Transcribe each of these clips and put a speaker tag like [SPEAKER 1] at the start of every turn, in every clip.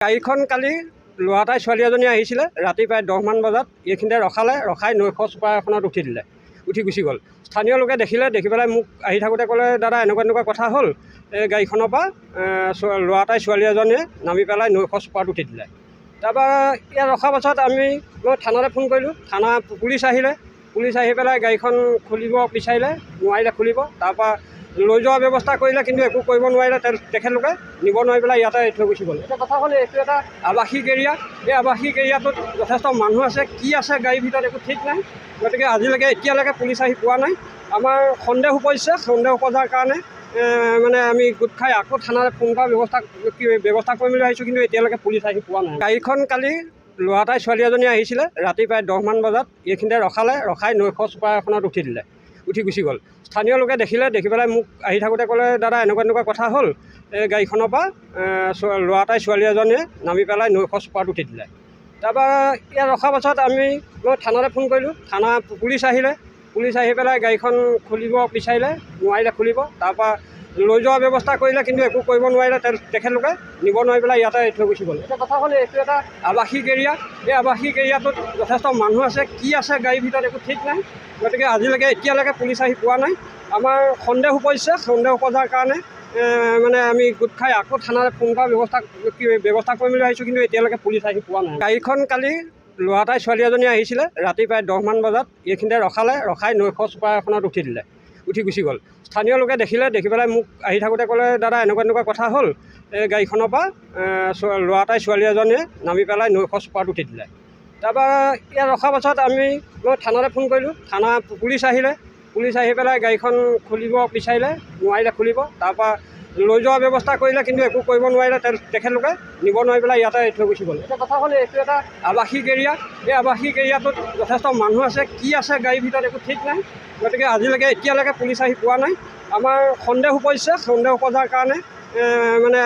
[SPEAKER 1] গাড়ীখন কালি ল'ৰা এটাই ছোৱালী এজনী আহিছিলে ৰাতি প্ৰায় 10 মান বজাত এইখিনিতে ৰখাই নৈশ চুপাৰ এখনত উঠি গুচি গ'ল। স্থানীয় লোকে দেখি পেলাই মোক আহি থাকোঁতে ক'লে, দাদা এনেকুৱা কথা হ'ল, এই গাড়ীখনৰ পৰা ল'ৰা এটাই ছোৱালী এজনীয়ে নামি পেলাই নৈশ চুপাৰত উঠি দিলে। তাৰপৰা ইয়াত ৰখাৰ পাছত মই থানালৈ ফোন কৰিলোঁ। থানা পুলিচ আহি পেলাই গাড়ীখন খুলিব বিচাৰিলে, নোৱাৰিলে খুলিব। তাৰপৰা লৈ যোৱাৰ ব্যৱস্থা কৰিলে, কিন্তু একো কৰিব নোৱাৰিলে। তেখেতলোকে নিব নোৱাৰি পেলাই ইয়াতে থৈ গুচি গ'ল। এতিয়া কথা হ'ল, এইটো এটা আৱাসিক এৰিয়া। এই আৱাসিক এৰিয়াটোত যথেষ্ট মানুহ আছে, কি আছে গাড়ীৰ ভিতৰত একো ঠিক নাই। গতিকে এতিয়ালৈকে পুলিচ আহি পোৱা নাই। আমাৰ সন্দেহ উপজিছে, সন্দেহ উপজাৰ কাৰণে আমি গোট খাই আকৌ থানালৈ ফোন কৰাৰ ব্যৱস্থা কৰিম বুলি ভাবিছোঁ, কিন্তু এতিয়ালৈকে পুলিচ আহি পোৱা নাই। গাড়ীখন কালি ল'ৰা এটাই ছোৱালী এজনী আহিছিলে ৰাতি প্ৰায় 10 মান বজাত এইখিনিতে ৰখাই নৈশ চুপাৰ এখনত উঠি গুচি গ'ল। স্থানীয় লোকে দেখি পেলাই মোক আহি থাকোঁতে ক'লে, দাদা এনেকুৱা কথা হ'ল, এই গাড়ীখনৰ পৰা ল'ৰা এটাই ছোৱালী এজনীয়ে নামি পেলাই নৈশ চুপাৰত উঠি দিলে। তাৰপৰা ইয়াত ৰখাৰ পাছত মই থানালৈ ফোন কৰিলোঁ। থানা পুলিচ আহি পেলাই গাড়ীখন খুলিব বিচাৰিলে, নোৱাৰিলে খুলিব। তাৰপৰা লৈ যোৱাৰ ব্যৱস্থা কৰিলে, কিন্তু একো কৰিব নোৱাৰিলে। তেখেতলোকে নিব নোৱাৰি পেলাই ইয়াতে থৈ গুচি গ'ল। এতিয়া কথা হ'ল, এইটো এটা আৱাসিক এৰিয়া। এই আৱাসিক এৰিয়াটোত যথেষ্ট মানুহ আছে, কি আছে গাড়ীৰ ভিতৰত একো ঠিক নাই। গতিকে এতিয়ালৈকে পুলিচ আহি পোৱা নাই। আমাৰ সন্দেহ উপজিছে, সন্দেহ উপজাৰ কাৰণে আমি গোট খাই আকৌ থানালৈ ফোন কৰাৰ ব্যৱস্থা কৰিম বুলি ভাবিছোঁ, কিন্তু এতিয়ালৈকে পুলিচ আহি পোৱা নাই। গাড়ীখন কালি ল'ৰা এটাই ছোৱালী এজনী আহিছিলে ৰাতি প্ৰায় 10 মান বজাত এইখিনিতে ৰখাই নৈশ চুপাৰ এখনত উঠি গুচি গ'ল। স্থানীয় লোকে দেখি পেলাই মোক আহি থাকোঁতে ক'লে, দাদা এনেকুৱা কথা হ'ল, এই গাড়ীখনৰ পৰা ল'ৰা এটাই ছোৱালী এজনীয়ে নামি পেলাই নৈশ চুপাৰত উঠি দিলে। তাৰপৰা ইয়াত ৰখাৰ পাছত মই থানালৈ ফোন কৰিলোঁ। থানা পুলিচ আহি পেলাই গাড়ীখন খুলিব বিচাৰিলে, নোৱাৰিলে খুলিব। তাৰপৰা লৈ যোৱাৰ ব্যৱস্থা কৰিলে, কিন্তু একো কৰিব নোৱাৰিলে। তেখেতলোকে নিব নোৱাৰি পেলাই ইয়াতে থৈ গুচি গ'ল। এতিয়া কথা হ'ল, এইটো এটা আৱাসিক এৰিয়া। এই আৱাসিক এৰিয়াটোত যথেষ্ট মানুহ আছে, কি আছে গাড়ীৰ ভিতৰত একো ঠিক নাই। গতিকে এতিয়ালৈকে পুলিচ আহি পোৱা নাই। আমাৰ সন্দেহ উপজিছে, সন্দেহ উপজাৰ কাৰণে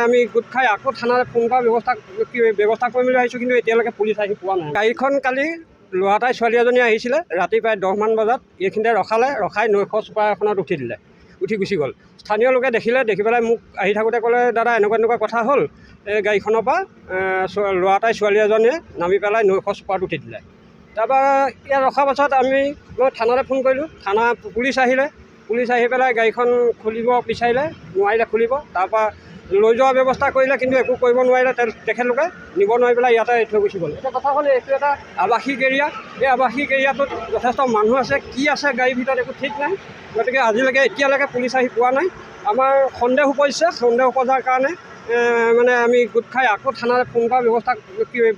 [SPEAKER 1] আমি গোট খাই আকৌ থানালৈ ফোন কৰাৰ ব্যৱস্থা কৰিম বুলি ভাবিছোঁ, কিন্তু এতিয়ালৈকে পুলিচ আহি পোৱা নাই। গাড়ীখন কালি ল'ৰা এটাই ছোৱালী এজনী আহিছিলে ৰাতি প্ৰায় 10 মান বজাত এইখিনিতে ৰখাই নৈশ চুপাৰ এখনত উঠি গুচি গ'ল। স্থানীয় লোকে দেখি পেলাই মোক আহি থাকোঁতে ক'লে, দাদা এনেকুৱা কথা হ'ল, এই গাড়ীখনৰ পৰা ল'ৰা এটাই ছোৱালী এজনীয়ে নামি পেলাই নৈশ চুপাৰত উঠি দিলে। তাৰপৰা ইয়াত ৰখাৰ পাছত মই থানালৈ ফোন কৰিলোঁ। থানা পুলিচ আহি পেলাই গাড়ীখন খুলিব বিচাৰিলে, নোৱাৰিলে খুলিব। তাৰপৰা লৈ যোৱাৰ ব্যৱস্থা কৰিলে, কিন্তু একো কৰিব নোৱাৰিলে। তেখেতলোকে নিব নোৱাৰি পেলাই ইয়াতে থৈ গুচি গ'ল। এতিয়া কথা হ'ল, এইটো এটা আৱাসিক এৰিয়া। এই আৱাসিক এৰিয়াটোত যথেষ্ট মানুহ আছে, কি আছে গাড়ীৰ ভিতৰত একো ঠিক নাই। গতিকে এতিয়ালৈকে পুলিচ আহি পোৱা নাই। আমাৰ সন্দেহ উপজিছে, সন্দেহ উপজাৰ কাৰণে আমি গোট খাই আকৌ থানালৈ ফোন কৰাৰ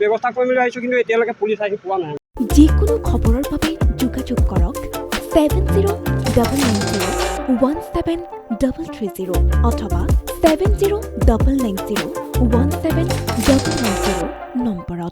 [SPEAKER 1] ব্যৱস্থা কৰিম বুলি ভাবিছোঁ, কিন্তু এতিয়ালৈকে পুলিচ আহি পোৱা নাই।
[SPEAKER 2] যিকোনো খবৰৰ বাবে যোগাযোগ কৰক 7090173330 অথবা 70901790 নম্বৰত।